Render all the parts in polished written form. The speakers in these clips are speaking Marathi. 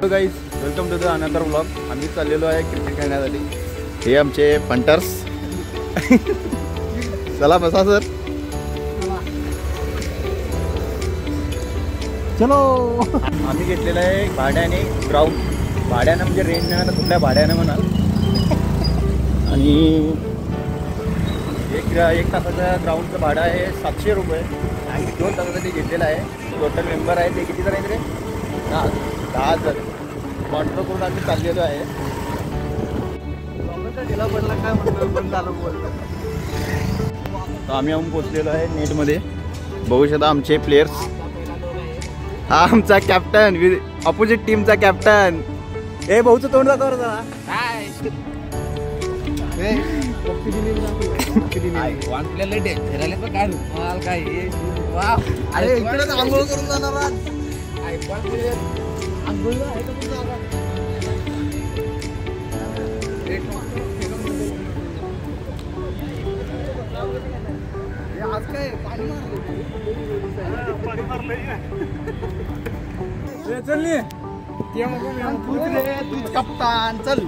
Guys, welcome to the another vlog. आम्ही चाललेलो आहे क्रिकेट खेळण्यासाठी. हे आमचे पंटर्स. चला बसा सर. चलो. आम्ही घेतलेलं आहे भाड्याने ग्राउंड. भाड्यानं म्हणजे रेंटनं, कुठल्या भाड्यानं म्हणाल. आणि एक तासाचं ग्राउंडचं भाडं आहे 700 रुपये. आणि 2 तासासाठी घेतलेलं आहे. टोटल मेंबर आहे ते किती जण आहेत रे? 10 जण. कॉन्ट्रो करून आम्ही चाललेलो आहे. तिला पडला काय म्हणतो पण झालं बोलतो. आम्ही पोचलेलो आहे नेटमध्ये. बघू शकता आमचे प्लेयर्स. हा आमचा कॅप्टन, अपोजिट टीमचा कॅप्टन. ए भाऊचं तोंड जातो रे जरा. अरे इकडे आंघोळ करून जाणार. आज काय पाणी तूच कप्तान. चल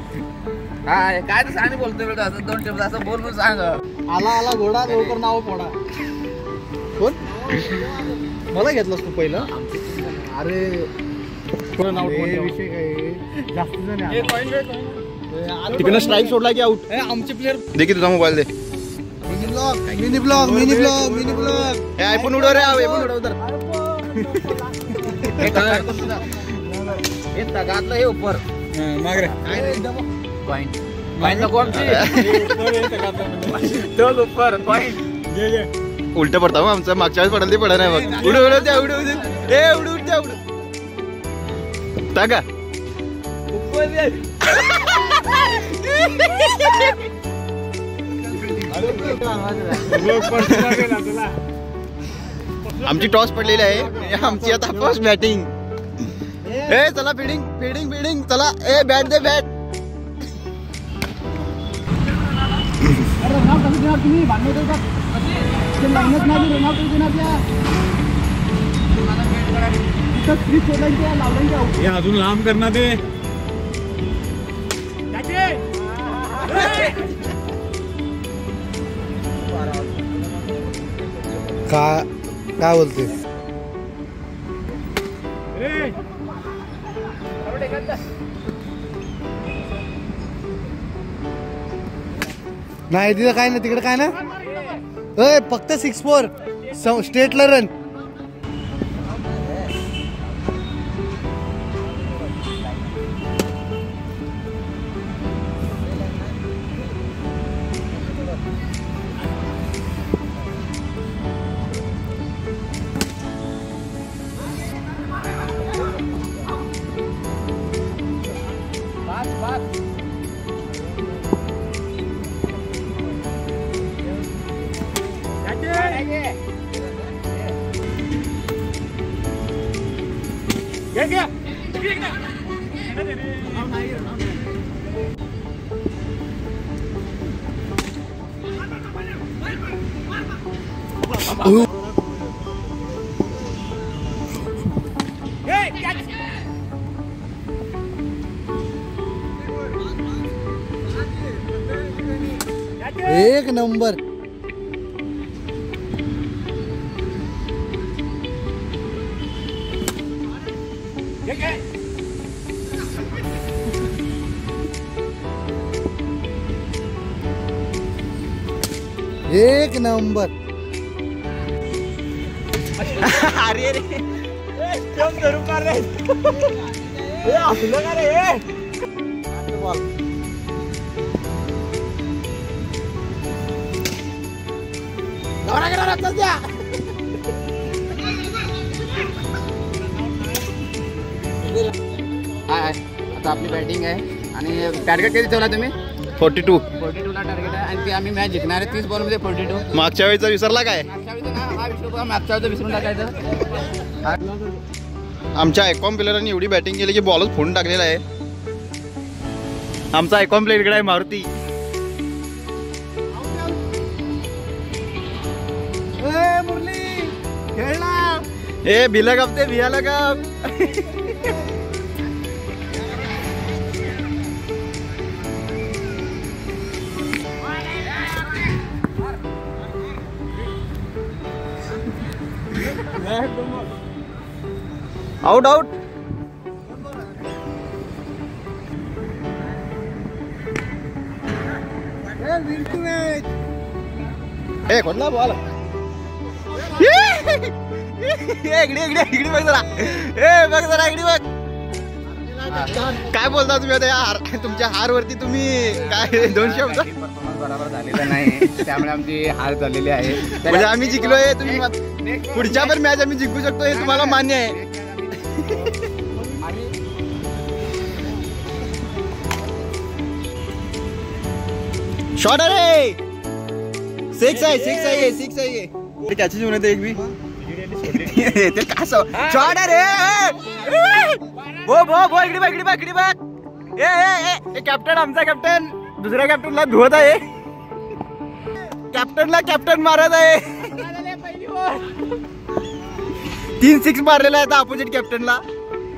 काय काय तर सांग बोलतोय बेटा. असं 2 टेबल असं बोल बोल सांग. आला घोडा लवकर नाव फोडा. कोण मला घेतलंस तू पहिलं? अरे विषय काय जास्त तिकडनं स्ट्राईक सोडला की आउट. आमचे प्लेअर दे की तुझा मोबाईल दे. मिनी ब्लॉग आयफोन उडव रे. आयफोन उडव तर. घातलं हे उपर माग रे. पॉइंट पॉइंट कोणची तो उपर पॉइंट उलट पडता मग आमचं. मागच्या वेळेस पडलं ते पडा नाही बघ. उडू उडव द्या उडू ए उडू उठ द्या उडू टाका. आमची टॉस पडलेली आहे. आमची आता फर्स्ट बॅटिंग. ए चला फिडिंग फिडिंग फिडिंग चला. ए बॅट दे बॅट. अजून लांब करणार ते. काय बोलते? नाही तिथं काय ना तिकडे काय ना. फक्त 6-4 स्टेटला रन. एक नंबर. एक नंबर. अरे रे करू का रे. असलं का रे. आता आपली बॅटिंग आहे आणि टार्गेट किती ठेवला तुम्ही? 42 ला टार्गेट आहे आणि ती आम्ही मॅच जिंकणार आहे 30 बॉलमध्ये 42. मागच्या वेळेचा विसरला काय? मागच्या वेळेचा ना हा विषय मागच्या वेळेचा विसरून टाकायचं. आमच्या आयकॉम प्लेयरांनी एवढी बॅटिंग केली की बॉलच फोडून टाकलेला आहे. आमचा आयकॉम प्लेयर इकडे आहे मारुती. ए भिला गप ते भियाला गप. Out out. ए कोणला बॉल. इकडे इकडे इकडे बघ जरा. ए बघ जरा इकडे बघ. काय बोलता तुम्ही आता हार, तुमच्या हार वरती तुम्ही काय 2 शब्द. परफॉर्मन्स बरोबर झालेला नाही त्यामुळे आमची हार झालेली आहे. म्हणजे आम्ही जिंकलोय. तुम्ही पुढच्या पण मॅच आम्ही जिंकू शकतो हे तुम्हाला मान्य आहे. शॉट अरे 6 आहे 6 आहे 6 आहे. त्याची जीवन एक बी ते कसं शॉट अरे. भो भो भो इकडे बघ इकडे बघ इकडे बघ. ए कॅप्टन आमचा कॅप्टन दुसऱ्या कॅप्टनला धुवत आहे. कॅप्टनला कॅप्टन मारत आहे. 3 6 मारलेला आहे अपोजिट कॅप्टनला.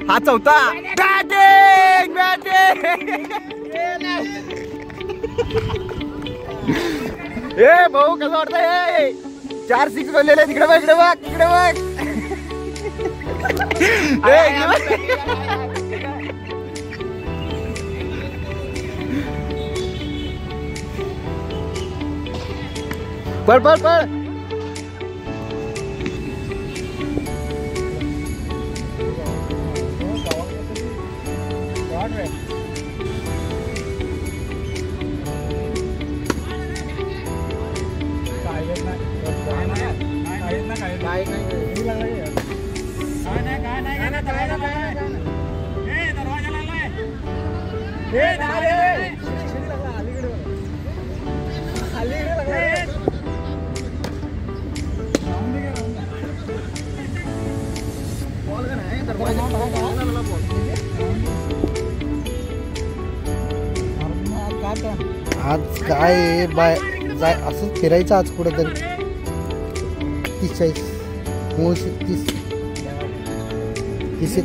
हा 4था. Batting batting. ए भाऊ कसं वाटतंय. 4 6 बनलेले. तिकडे बघ इकडे बघ इकडे बघ. पळ पळ पळ. आज काय बाय जाय असंच फिरायचं आज कुठेतरी. 30 40 30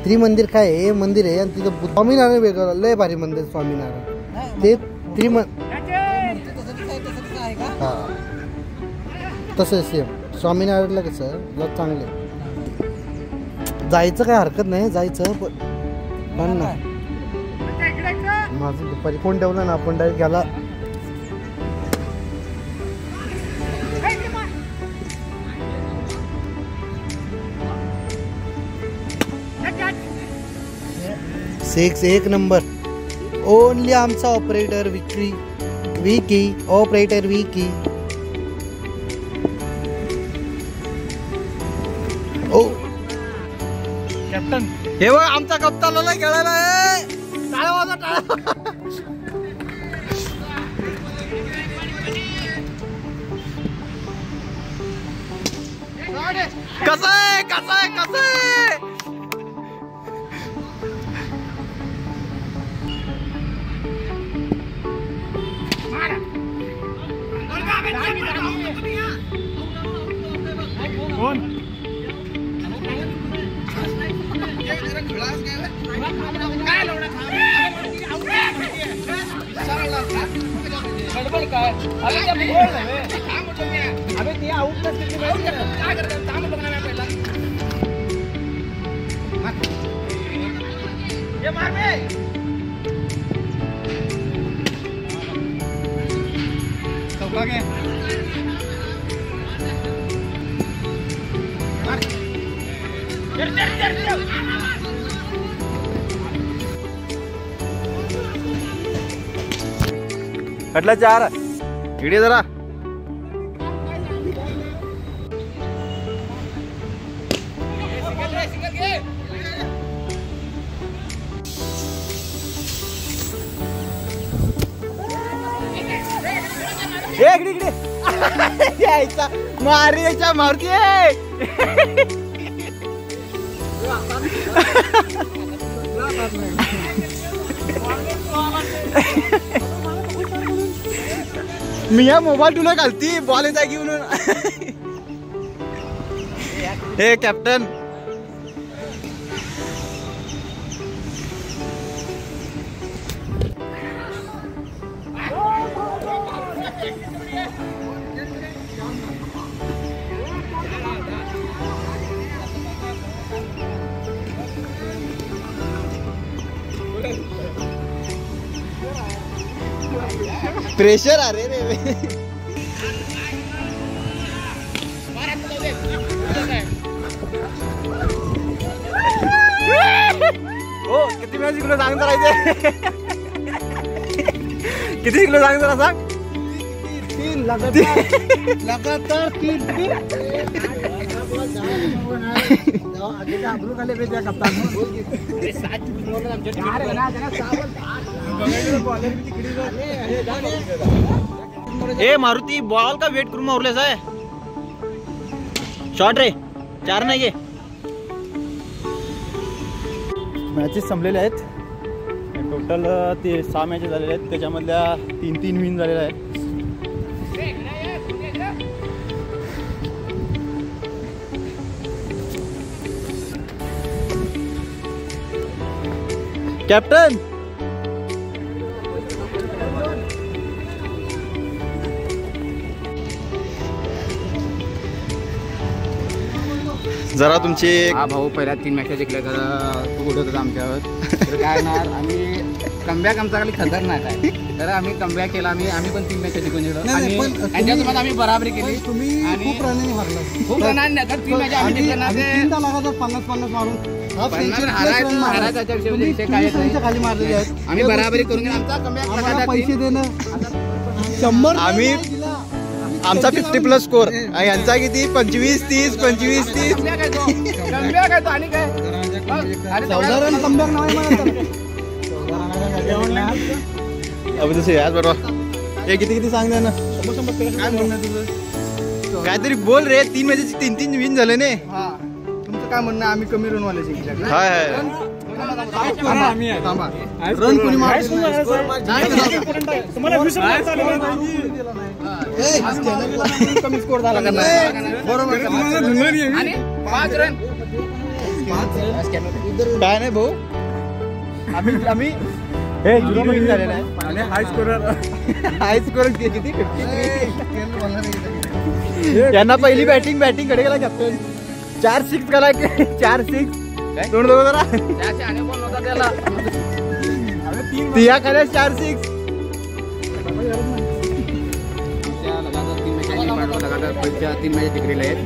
त्रिमंदिर काय आहे मंदिर आहे आणि तिथं स्वामीनारायण वेगळं लय भारी मंदिर स्वामीनारायण ते हा तसं सेम स्वामीनारायणला कसं चांगलं जायचं काय हरकत नाही जायचं पण ना माझं दुपारी फोन ठेवला ना आपण डायरेक्ट गेला. Six 1 number. ओनली आमचा ऑपरेटर विकी ऑपरेटर विकी. ओ कॅप्टन हे बघ आमचा कप्तानला खेळायला आहे. टाळा वाजा टाळा. कसं आहे कसं आहे कसं आहे. कोण कटला 4 इकडे जरा. इकडे इकडे यायचा मारी याच्या मारती. मी या मोबाईल तुला घालती बॉल येता घेऊन. हे कॅप्टन प्रेशर आ रे रे. हो किती वेळा जिंकलो सांग जरा. किती जिंकलो सांग जरा सांग. 3 लगातार 3. ए मारुती बॉल का वेट करून मारलेस आहे. शॉट रे 4 नाही गे. मॅचेस संपलेले आहेत. टोटल ते 6 मॅचेस झालेले आहेत. त्याच्यामधल्या 3 विन झालेल्या आहेत. कॅप्टन जरा तुमची हा भाऊ पहिल्या 3 मॅचेस जिंकल्या तर तू उडत होता आमच्यावर. तर काय ना आम्ही कमबॅक आमचा खाली खतरनाक आहे. तर आम्ही कमबॅक केला. आम्ही पण 3 मॅचेस जिंकून दिलो आणि त्यांच्यासोबत आम्ही बराबरी केली. तुम्ही आणि खूप रनाने हारला. खूप रनांनी तर 3 मॅच आम्ही जिंकल्या ना ते 3दा लगातार 50 मारून 50 हारायचा विषय काय खाली मारलेले आहेत. आम्ही बराबरी करून आमचा आम्हाला पैसे कमबॅक देणं 100 आम्ही आमचा 50+ स्कोर आणि यांचा किती 25-30 25-30. कमबॅक आहे तो. आणि काय साधारण कमबॅक नाही म्हणत. अबे तसे याच बरोबर. हे किती सांग ना. काय म्हणणं तुझं. काहीतरी बोल रे. 3 मॅचेस 3 विन झाले ने. हा तुमचं काय म्हणणं. आम्ही कमी रन वाले जिंकले. हाय हाय थांबा रन कोणी कमी स्कोर झाला. बरोबर. आणि 5 रन काय नाही भाऊ. आम्ही हे 0 विन झालेला आहे. हाय स्कोर किती 53. यांना पहिली बॅटिंग कडे गेला कॅप्टन. 4 6 गेला. 4 6 तोंड बघ जरा. आणि बोल नव्हता त्याला. तिया खाल्या 4 6. लगातार 3 मॅच जिंकलेले आहेत.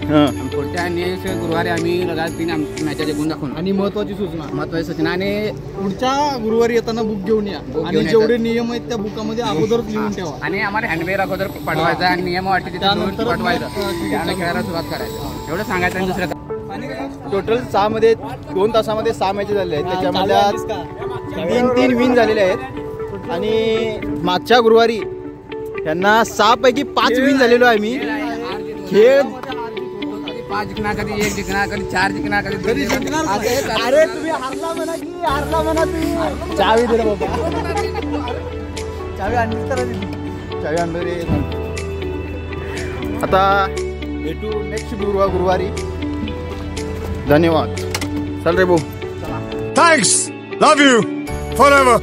पुढच्या नेक्स्ट गुरुवारी आम्ही लगातार 3 मॅच जिंकून दाखवून. आणि महत्वाची सूचना आणि पुढच्या गुरुवारी येताना बुक घेऊन या. आणि जेवढे नियम आहेत त्या बुकामध्ये अगोदरच लिहून ठेवा. आणि आम्हाला हँडबॅग अगोदर पाठवायचा आणि नियम वाटते तिथे पाठवायचं. त्याला खेळायला सुरुवात करायचं. एवढं सांगायचं आणि दुसरं टोटल 6 मध्ये 2 तासामध्ये 6 मॅचेस झाले आहेत. त्याच्यामधल्या 3 विन झालेले आहेत. आणि मागच्या गुरुवारी त्यांना 6 पैकी 5 विन झालेलो आहे. मी खेळ 5 जिंकणार, कधी 1 जिंकणार, कधी 4 जिंकणार, कधी 2 जिंकणार. अरे तुम्ही हारला म्हणा तुम्ही. चावी दिला बाबा. चावी आणली तर चावी आणलं रे. आता भेटू नेक्स्ट गुरुवारी. धन्यवाद. चल रे भाऊ. Thanks. Love you. Forever.